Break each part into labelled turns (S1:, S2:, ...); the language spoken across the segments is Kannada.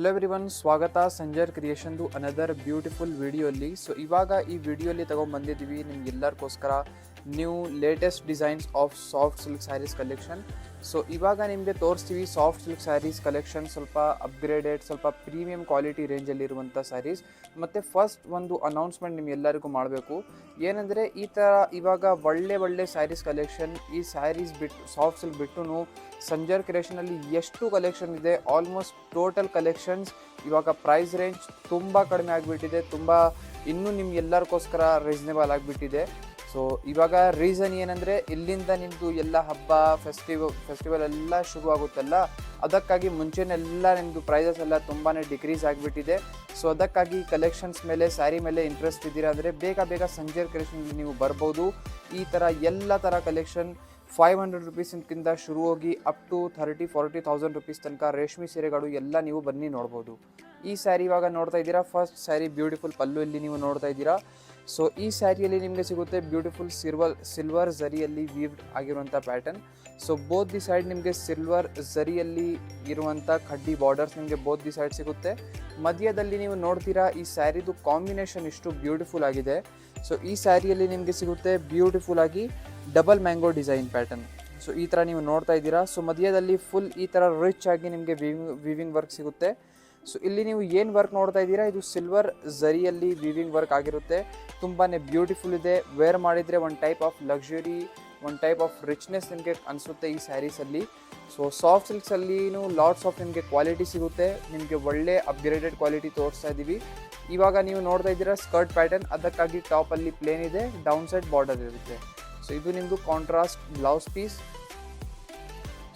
S1: ಹಲೋ ಎವ್ರಿವನ್, ಸ್ವಾಗತ ಸಂಜರ್ ಕ್ರಿಯೇಷನ್ದು ಅನದರ್ ಬ್ಯೂಟಿಫುಲ್ ವಿಡಿಯೋಲಿ. ಸೊ ಇವಾಗ ಈ ವಿಡಿಯೋಲಿ ತೊಗೊಂಡ್ಬಂದಿದ್ದೀವಿ ನಿಮ್ಗೆಲ್ಲರಿಗೋಸ್ಕರ new latest designs of soft silk saris collection. So ಇವಾಗ ನಿಮಗೆ ತೋರಿಸ್ತೀವಿ ಸಾಫ್ಟ್ ಸಿಲ್ಕ್ ಸ್ಯಾರೀಸ್ ಕಲೆಕ್ಷನ್, ಸ್ವಲ್ಪ ಅಪ್ಗ್ರೇಡೆಡ್, ಸ್ವಲ್ಪ ಪ್ರೀಮಿಯಂ ಕ್ವಾಲಿಟಿ ರೇಂಜಲ್ಲಿರುವಂಥ ಸ್ಯಾರೀಸ್. ಮತ್ತು ಫಸ್ಟ್ ಒಂದು ಅನೌನ್ಸ್ಮೆಂಟ್ ನಿಮ್ಗೆಲ್ಲರಿಗೂ ಮಾಡಬೇಕು, ಏನಂದರೆ ಈ ಥರ ಇವಾಗ ಒಳ್ಳೆ ಸ್ಯಾರೀಸ್ ಕಲೆಕ್ಷನ್, ಈ ಸ್ಯಾರೀಸ್ ಬಿಟ್ಟು ಸಾಫ್ಟ್ ಸಿಲ್ಕ್ ಬಿಟ್ಟು ಸಂಜರ್ ಕ್ರಿಯೇಷನಲ್ಲಿ ಎಷ್ಟು ಕಲೆಕ್ಷನ್ ಇದೆ, ಆಲ್ಮೋಸ್ಟ್ ಟೋಟಲ್ ಕಲೆಕ್ಷನ್ಸ್ ಇವಾಗ ಪ್ರೈಸ್ ರೇಂಜ್ ತುಂಬ ಕಡಿಮೆ ಆಗಿಬಿಟ್ಟಿದೆ, ತುಂಬ ಇನ್ನೂ ನಿಮ್ಗೆಲ್ಲರಿಗೋಸ್ಕರ ರೀಸನೇಬಲ್ ಆಗಿಬಿಟ್ಟಿದೆ. ಸೊ ಇವಾಗ ರೀಸನ್ ಏನಂದರೆ ಇಲ್ಲಿಂದ ನಿಮ್ಮದು ಎಲ್ಲ ಹಬ್ಬ ಫೆಸ್ಟಿವಲ್ ಎಲ್ಲ ಶುರು ಆಗುತ್ತಲ್ಲ, ಅದಕ್ಕಾಗಿ ಮುಂಚೆನೆಲ್ಲ ನಿಮ್ಮದು ಪ್ರೈಸಸ್ ಎಲ್ಲ ತುಂಬಾ ಡಿಕ್ರೀಸ್ ಆಗಿಬಿಟ್ಟಿದೆ. ಸೊ ಅದಕ್ಕಾಗಿ ಕಲೆಕ್ಷನ್ಸ್ ಮೇಲೆ, ಸ್ಯಾರಿ ಮೇಲೆ ಇಂಟ್ರೆಸ್ಟ್ ಇದ್ದೀರಾ ಅಂದರೆ ಬೇಗ ಸಂಜರ್ ಕಲೆಕ್ಷನ್ಗೆ ನೀವು ಬರ್ಬೋದು. ಈ ಥರ ಎಲ್ಲ ಥರ ಕಲೆಕ್ಷನ್ 500 ರುಪೀಸಿಂದ ಶುರು ಹೋಗಿ ಅಪ್ ಟು 30,000-40,000 ರುಪೀಸ್ ತನಕ ರೇಷ್ಮೆ ಸೀರೆಗಳು ಎಲ್ಲ ನೀವು ಬನ್ನಿ ನೋಡ್ಬೋದು. ಈ ಸ್ಯಾರಿ ಇವಾಗ ನೋಡ್ತಾ ಇದ್ದೀರಾ, ಫಸ್ಟ್ ಸ್ಯಾರಿ ಬ್ಯೂಟಿಫುಲ್ ಪಲ್ಲು ಇಲ್ಲಿ ನೀವು ನೋಡ್ತಾ ಇದ್ದೀರಾ. ಸೊ ಈ ಸ್ಯಾರಿಯಲ್ಲಿ ನಿಮಗೆ ಸಿಗುತ್ತೆ ಬ್ಯೂಟಿಫುಲ್ ಸಿಲ್ವರ್ ಝರಿಯಲ್ಲಿ ವೀವ್ಡ್ ಆಗಿರುವಂಥ pattern. So both the side ನಿಮಗೆ ಸಿಲ್ವರ್ ಝರಿಯಲ್ಲಿ ಇರುವಂಥ ಕಡ್ಡಿ ಬಾರ್ಡರ್ಸ್ ನಿಮಗೆ ಬೋತ್ ದಿ ಸೈಡ್ ಸಿಗುತ್ತೆ. ಮಧ್ಯದಲ್ಲಿ ನೀವು ನೋಡ್ತೀರಾ ಈ ಸ್ಯಾರಿದು ಕಾಂಬಿನೇಷನ್ ಇಷ್ಟು ಬ್ಯೂಟಿಫುಲ್ ಆಗಿದೆ. ಸೊ ಈ ಸ್ಯಾರಿಯಲ್ಲಿ ನಿಮಗೆ ಸಿಗುತ್ತೆ ಬ್ಯೂಟಿಫುಲ್ ಆಗಿ double mango design pattern. So ಈ ಥರ ನೀವು ನೋಡ್ತಾ ಇದ್ದೀರಾ. ಸೊ ಮಧ್ಯದಲ್ಲಿ ಫುಲ್ ಈ ಥರ ರಿಚ್ ಆಗಿ ನಿಮಗೆ ವೀವಿಂಗ್ ವರ್ಕ್ ಸಿಗುತ್ತೆ. ಸೊ ಇಲ್ಲಿ ನೀವು ಏನು ವರ್ಕ್ ನೋಡ್ತಾ ಇದ್ದೀರಾ, ಇದು ಸಿಲ್ವರ್ ಝರಿಯಲ್ಲಿ ವೀವಿಂಗ್ ವರ್ಕ್ ಆಗಿರುತ್ತೆ. ತುಂಬಾ ಬ್ಯೂಟಿಫುಲ್ ಇದೆ. ವೇರ್ ಮಾಡಿದರೆ ಒಂದು ಟೈಪ್ ಆಫ್ ಲಕ್ಸುರಿ, ಒಂದು ಟೈಪ್ ಆಫ್ ರಿಚ್ನೆಸ್ ನಿಮಗೆ ಅನಿಸುತ್ತೆ ಈ ಸ್ಯಾರೀಸಲ್ಲಿ. ಸೊ ಸಾಫ್ಟ್ ಸಿಲ್ಕ್ಸಲ್ಲಿನೂ ಲಾಟ್ಸ್ ಆಫ್ ನಿಮಗೆ ಕ್ವಾಲಿಟಿ ಸಿಗುತ್ತೆ. ನಿಮಗೆ ಒಳ್ಳೆ ಅಪ್ಗ್ರೇಡೆಡ್ ಕ್ವಾಲಿಟಿ ತೋರಿಸ್ತಾ ಇದ್ದೀವಿ. ಇವಾಗ ನೀವು ನೋಡ್ತಾ ಇದ್ದೀರಾ ಸ್ಕರ್ಟ್ ಪ್ಯಾಟರ್ನ್, ಅದಕ್ಕಾಗಿ ಟಾಪಲ್ಲಿ ಪ್ಲೇನ್ ಇದೆ, ಡೌನ್ ಸೈಡ್ ಬಾರ್ಡರ್ ಇರುತ್ತೆ. ಸೊ ಇದು ನಿಮ್ಮದು ಕಾಂಟ್ರಾಸ್ಟ್ ಬ್ಲೌಸ್ ಪೀಸ್.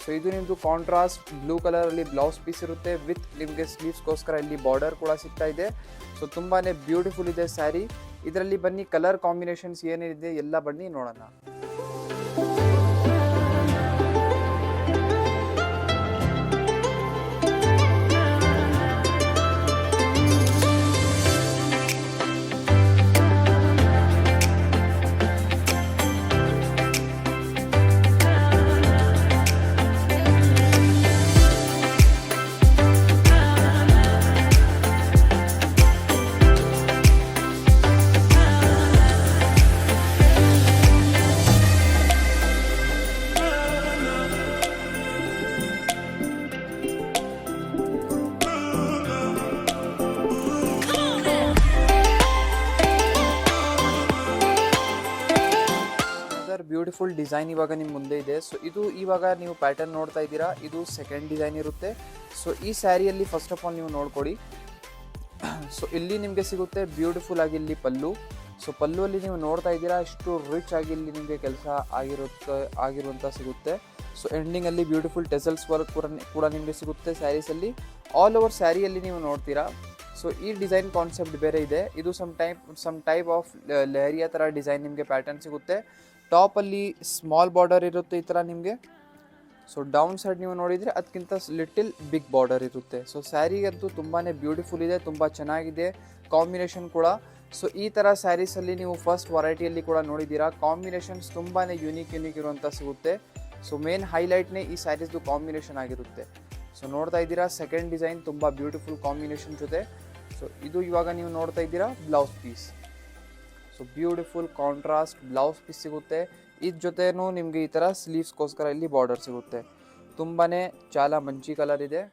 S1: ಸೊ ಇದು ನಿಮ್ಮದು ಕಾಂಟ್ರಾಸ್ಟ್ ಬ್ಲೂ ಕಲರಲ್ಲಿ ಬ್ಲೌಸ್ ಪೀಸ್ ಇರುತ್ತೆ, ವಿತ್ ನಿಮಗೆ ಸ್ಲೀವ್ಸ್ಗೋಸ್ಕರ ಇಲ್ಲಿ ಬಾರ್ಡರ್ ಕೂಡ ಸಿಗ್ತಾ ಇದೆ. ಸೊ ತುಂಬಾ ಬ್ಯೂಟಿಫುಲ್ ಇದೆ ಸ್ಯಾರಿ. ಇದರಲ್ಲಿ ಬನ್ನಿ ಕಲರ್ ಕಾಂಬಿನೇಷನ್ಸ್ ಏನೇನಿದೆ ಎಲ್ಲ ಬನ್ನಿ ನೋಡೋಣ. ಬ್ಯೂಟಿಫುಲ್ ಡಿಸೈನ್ ಇವಾಗ ನಿಮ್ಮ ಮುಂದೆ ಇದೆ. ಸೊ ಇದು ಇವಾಗ ನೀವು ಪ್ಯಾಟರ್ನ್ ನೋಡ್ತಾ ಇದ್ದೀರಾ, ಇದು ಸೆಕೆಂಡ್ ಡಿಸೈನ್ ಇರುತ್ತೆ. ಸೊ ಈ ಸ್ಯಾರಿಯಲ್ಲಿ ಫಸ್ಟ್ ಆಫ್ ಆಲ್ ನೀವು ನೋಡ್ಕೊಡಿ. ಸೊ ಇಲ್ಲಿ ನಿಮಗೆ ಸಿಗುತ್ತೆ ಬ್ಯೂಟಿಫುಲ್ ಆಗಿ ಇಲ್ಲಿ ಪಲ್ಲು. ಸೊ ಪಲ್ಲುವಲ್ಲಿ ನೀವು ನೋಡ್ತಾ ಇದ್ದೀರಾ ಇಷ್ಟು ರಿಚ್ ಆಗಿ ಇಲ್ಲಿ ನಿಮಗೆ ಕೆಲಸ ಆಗಿರುವಂಥ ಸಿಗುತ್ತೆ. ಸೊ ಎಂಡಿಂಗಲ್ಲಿ ಬ್ಯೂಟಿಫುಲ್ ಟೆಸಲ್ಸ್ ವರ್ಕ್ ಕೂಡ ನಿಮಗೆ ಸಿಗುತ್ತೆ ಸ್ಯಾರೀಸಲ್ಲಿ. ಆಲ್ ಓವರ್ ಸ್ಯಾರಿಯಲ್ಲಿ ನೀವು ನೋಡ್ತೀರಾ. ಸೊ ಈ ಡಿಸೈನ್ ಕಾನ್ಸೆಪ್ಟ್ ಬೇರೆ ಇದೆ. ಇದು ಸಮ್ ಟೈಪ್ ಆಫ್ ಲೆಹರಿಯಾ ಥರ ಡಿಸೈನ್ ನಿಮಗೆ ಪ್ಯಾಟರ್ನ್ ಸಿಗುತ್ತೆ. ಟಾಪಲ್ಲಿ ಸ್ಮಾಲ್ ಬಾರ್ಡರ್ ಇರುತ್ತೆ ಈ ಥರ ನಿಮಗೆ. ಸೊ ಡೌನ್ ಸೈಡ್ ನೀವು ನೋಡಿದರೆ ಅದಕ್ಕಿಂತ ಲಿಟಿಲ್ ಬಿಗ್ ಬಾರ್ಡರ್ ಇರುತ್ತೆ. ಸೊ ಸ್ಯಾರಿಗಂತೂ ತುಂಬಾ ಬ್ಯೂಟಿಫುಲ್ ಇದೆ, ತುಂಬ ಚೆನ್ನಾಗಿದೆ ಕಾಂಬಿನೇಷನ್ ಕೂಡ. ಸೊ ಈ ಥರ ಸ್ಯಾರೀಸಲ್ಲಿ ನೀವು ಫಸ್ಟ್ ವೆರೈಟಿಯಲ್ಲಿ ಕೂಡ ನೋಡಿದ್ದೀರಾ, ಕಾಂಬಿನೇಷನ್ಸ್ ತುಂಬಾ ಯುನೀಕ್ ಇರುವಂಥ ಸಿಗುತ್ತೆ. ಸೊ ಮೇನ್ ಹೈಲೈಟ್ನೇ ಈ ಸ್ಯಾರೀಸ್ದು ಕಾಂಬಿನೇಷನ್ ಆಗಿರುತ್ತೆ. ಸೊ ನೋಡ್ತಾ ಇದ್ದೀರಾ ಸೆಕೆಂಡ್ ಡಿಸೈನ್ ತುಂಬ ಬ್ಯೂಟಿಫುಲ್ ಕಾಂಬಿನೇಷನ್ ಜೊತೆ. ಸೊ ಇದು ಇವಾಗ ನೀವು ನೋಡ್ತಾ ಇದ್ದೀರಾ blouse piece. So beautiful contrast blouse piece ಸಿಗುತ್ತೆ. ಇದ್ರ ಜೊತೆನೂ ನಿಮಗೆ ಈ ಥರ ಸ್ಲೀವ್ಸ್ಗೋಸ್ಕರ ಇಲ್ಲಿ ಬಾರ್ಡರ್ ಸಿಗುತ್ತೆ. ತುಂಬಾ ಚಾಲ ಮಂಚಿ ಕಲರ್ ಇದೆ.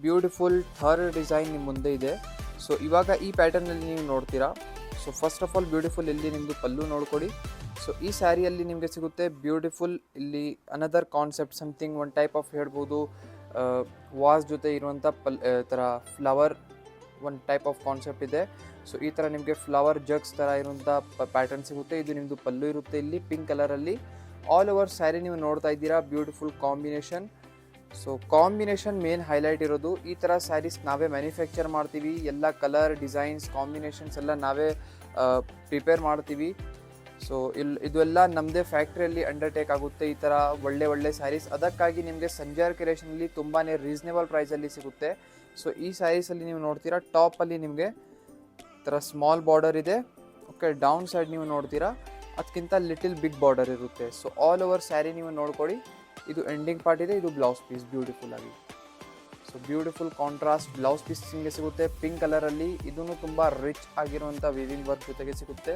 S1: ಬ್ಯೂಟಿಫುಲ್ ಥರ್ಡ್ ಡಿಸೈನ್ ನಿಮ್ಮ ಮುಂದೆ ಇದೆ. ಸೊ ಇವಾಗ ಈ ಪ್ಯಾಟರ್ನಲ್ಲಿ ನೀವು ನೋಡ್ತೀರಾ. So first of all beautiful ಇಲ್ಲಿ ನಿಮ್ಮದು ಪಲ್ಲು ನೋಡ್ಕೊಡಿ. ಸೊ ಈ ಸ್ಯಾರಿಯಲ್ಲಿ ನಿಮಗೆ ಸಿಗುತ್ತೆ ಬ್ಯೂಟಿಫುಲ್ ಇಲ್ಲಿ another concept, something one type of ಹೇಳ್ಬೋದು, ವಾಸ್ ಜೊತೆ ಇರುವಂಥ ಥರ flower one type of concept ಇದೆ. ಸೊ ಈ ಥರ ನಿಮಗೆ ಫ್ಲವರ್ ಜಗ್ಸ್ ಥರ ಇರುವಂಥ ಪ್ಯಾಟರ್ನ್ ಸಿಗುತ್ತೆ. ಇದು ನಿಮ್ಮದು ಪಲ್ಲು ಇರುತ್ತೆ ಇಲ್ಲಿ ಪಿಂಕ್ ಕಲರಲ್ಲಿ. ಆಲ್ ಓವರ್ ಸ್ಯಾರಿ ನೀವು ನೋಡ್ತಾ ಇದ್ದೀರಾ beautiful combination. So combination main highlight ಇರೋದು. ಈ ಥರ ಸ್ಯಾರೀಸ್ ನಾವೇ ಮ್ಯಾನುಫ್ಯಾಕ್ಚರ್ ಮಾಡ್ತೀವಿ, ಎಲ್ಲ ಕಲರ್ ಡಿಸೈನ್ಸ್ ಕಾಂಬಿನೇಷನ್ಸ್ ಎಲ್ಲ ನಾವೇ ಪ್ರಿಪೇರ್ ಮಾಡ್ತೀವಿ. ಸೊ ಇದೆಲ್ಲ ನಮ್ಮದೇ ಫ್ಯಾಕ್ಟ್ರಿಯಲ್ಲಿ ಅಂಡರ್ಟೇಕ್ ಆಗುತ್ತೆ ಈ ಥರ ಒಳ್ಳೆ ಸ್ಯಾರೀಸ್. ಅದಕ್ಕಾಗಿ ನಿಮಗೆ ಸಂಜಾರ್ ಕ್ರಿಯೇಷನಲ್ಲಿ ತುಂಬಾ ರೀಸನೇಬಲ್ ಪ್ರೈಸಲ್ಲಿ ಸಿಗುತ್ತೆ. ಸೊ ಈ ಸ್ಯಾರೀಸಲ್ಲಿ ನೀವು ನೋಡ್ತೀರಾ, ಟಾಪಲ್ಲಿ ನಿಮಗೆ ಥರ ಸ್ಮಾಲ್ ಬಾರ್ಡರ್ ಇದೆ. ಓಕೆ, ಡೌನ್ ಸೈಡ್ ನೀವು ನೋಡ್ತೀರಾ ಅದಕ್ಕಿಂತ ಲಿಟಿಲ್ ಬಿಗ್ ಬಾರ್ಡರ್ ಇರುತ್ತೆ. ಸೊ ಆಲ್ ಓವರ್ ಸ್ಯಾರಿ ನೀವು ನೋಡ್ಕೊಳ್ಳಿ, ಇದು ಎಂಡಿಂಗ್ ಪಾರ್ಟ್ ಇದೆ, ಇದು ಬ್ಲೌಸ್ ಪೀಸ್ ಬ್ಯೂಟಿಫುಲ್ ಆಗಿ. So beautiful contrast blouse piece ನಿಮಗೆ ಸಿಗುತ್ತೆ ಪಿಂಕ್ ಕಲರಲ್ಲಿ. ಇದೂ ತುಂಬ ರಿಚ್ ಆಗಿರುವಂಥ ವಿವಿಂಗ್ ವರ್ಕ್ ಜೊತೆಗೆ ಸಿಗುತ್ತೆ.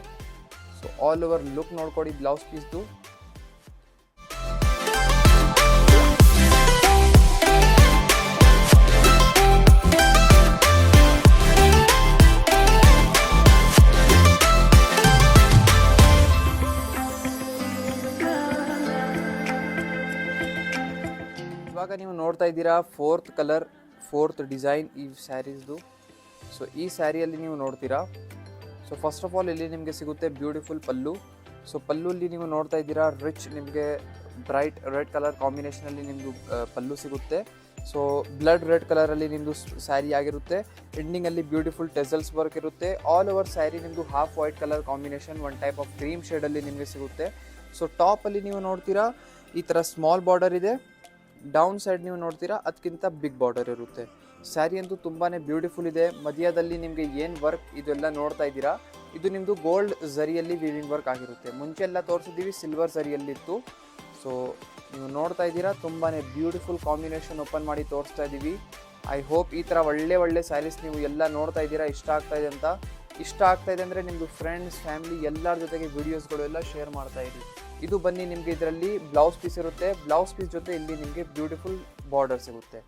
S1: ಸೊ ಆಲ್ ಓವರ್ ಲುಕ್ ನೋಡ್ಕೊಡಿ ಬ್ಲೌಸ್ ಪೀಸ್ದು. ಇವಾಗ ನೀವು ನೋಡ್ತಾ ಇದ್ದೀರಾ ಫೋರ್ತ್ ಕಲರ್, ಫೋರ್ತ್ ಡಿಸೈನ್ ಈ ಸ್ಯಾರೀಸ್ದು. ಸೊ ಈ ಸ್ಯಾರಿಯಲ್ಲಿ ನೀವು ನೋಡ್ತೀರಾ, ಸೊ ಫಸ್ಟ್ ಆಫ್ ಆಲ್ ಇಲ್ಲಿ ನಿಮಗೆ ಸಿಗುತ್ತೆ ಬ್ಯೂಟಿಫುಲ್ ಪಲ್ಲು. ಸೊ ಪಲ್ಲುಲ್ಲಿ ನೀವು ನೋಡ್ತಾ ಇದ್ದೀರಾ ರಿಚ್ ನಿಮಗೆ ಬ್ರೈಟ್ ರೆಡ್ ಕಲರ್ ಕಾಂಬಿನೇಷನಲ್ಲಿ ನಿಮ್ಮದು ಪಲ್ಲು ಸಿಗುತ್ತೆ. ಸೊ ಬ್ಲಡ್ ರೆಡ್ ಕಲರಲ್ಲಿ ನಿಮ್ಮದು ಸ್ಯಾರಿ ಆಗಿರುತ್ತೆ. ಎಂಡಿಂಗಲ್ಲಿ ಬ್ಯೂಟಿಫುಲ್ ಟೆಸಲ್ಸ್ ವರ್ಕ್ ಇರುತ್ತೆ. ಆಲ್ ಓವರ್ ಸ್ಯಾರಿ ನಿಮ್ಮದು half white colour combination, one type of cream ಶೇಡಲ್ಲಿ ನಿಮಗೆ ಸಿಗುತ್ತೆ. ಸೊ ಟಾಪಲ್ಲಿ ನೀವು ನೋಡ್ತೀರಾ ಈ ಥರ ಸ್ಮಾಲ್ ಬಾರ್ಡರ್ ಇದೆ. ಡೌನ್ ಸೈಡ್ ನೀವು ನೋಡ್ತೀರಾ ಅದಕ್ಕಿಂತ ಬಿಗ್ ಬಾರ್ಡರ್ ಇರುತ್ತೆ. ಸ್ಯಾರಿ ಅಂತೂ ತುಂಬಾ ಬ್ಯೂಟಿಫುಲ್ ಇದೆ. ಮಧ್ಯದಲ್ಲಿ ನಿಮಗೆ ಏನು ವರ್ಕ್ ಇದೆಲ್ಲ ನೋಡ್ತಾ ಇದ್ದೀರಾ, ಇದು ನಿಮ್ಮದು ಗೋಲ್ಡ್ ಝರಿಯಲ್ಲಿ ವೀವಿಂಗ್ ವರ್ಕ್ ಆಗಿರುತ್ತೆ. ಮುಂಚೆ ಎಲ್ಲ ತೋರಿಸಿದ್ದೀವಿ ಸಿಲ್ವರ್ ಝರಿಯಲ್ಲಿತ್ತು. ಸೊ ನೀವು ನೋಡ್ತಾ ಇದ್ದೀರಾ ತುಂಬಾ ಬ್ಯೂಟಿಫುಲ್ ಕಾಂಬಿನೇಷನ್ ಓಪನ್ ಮಾಡಿ ತೋರಿಸ್ತಾ ಇದ್ದೀವಿ. ಐ ಹೋಪ್ ಈ ಥರ ಒಳ್ಳೆ ಸ್ಯಾರೀಸ್ ನೀವು ಎಲ್ಲ ನೋಡ್ತಾ ಇದ್ದೀರಾ, ಇಷ್ಟ ಆಗ್ತಾ ಇದೆ ಅಂತ. ಇಷ್ಟ ಆಗ್ತಾ ಇದೆ ಅಂದರೆ ನಿಮ್ಮದು ಫ್ರೆಂಡ್ಸ್ ಫ್ಯಾಮಿಲಿ ಎಲ್ಲರ ಜೊತೆಗೆ ವೀಡಿಯೋಸ್ಗಳು ಎಲ್ಲ ಶೇರ್ ಮಾಡ್ತಾ ಇರಿ. ಇದು ಬನ್ನಿ ನಿಮಗೆ ಇದರಲ್ಲಿ ಬ್ಲೌಸ್ ಪೀಸ್ ಇರುತ್ತೆ. ಬ್ಲೌಸ್ ಪೀಸ್ ಜೊತೆ ಇಲ್ಲಿ ನಿಮಗೆ ಬ್ಯೂಟಿಫುಲ್ ಬಾರ್ಡರ್ ಸಿಗುತ್ತೆ.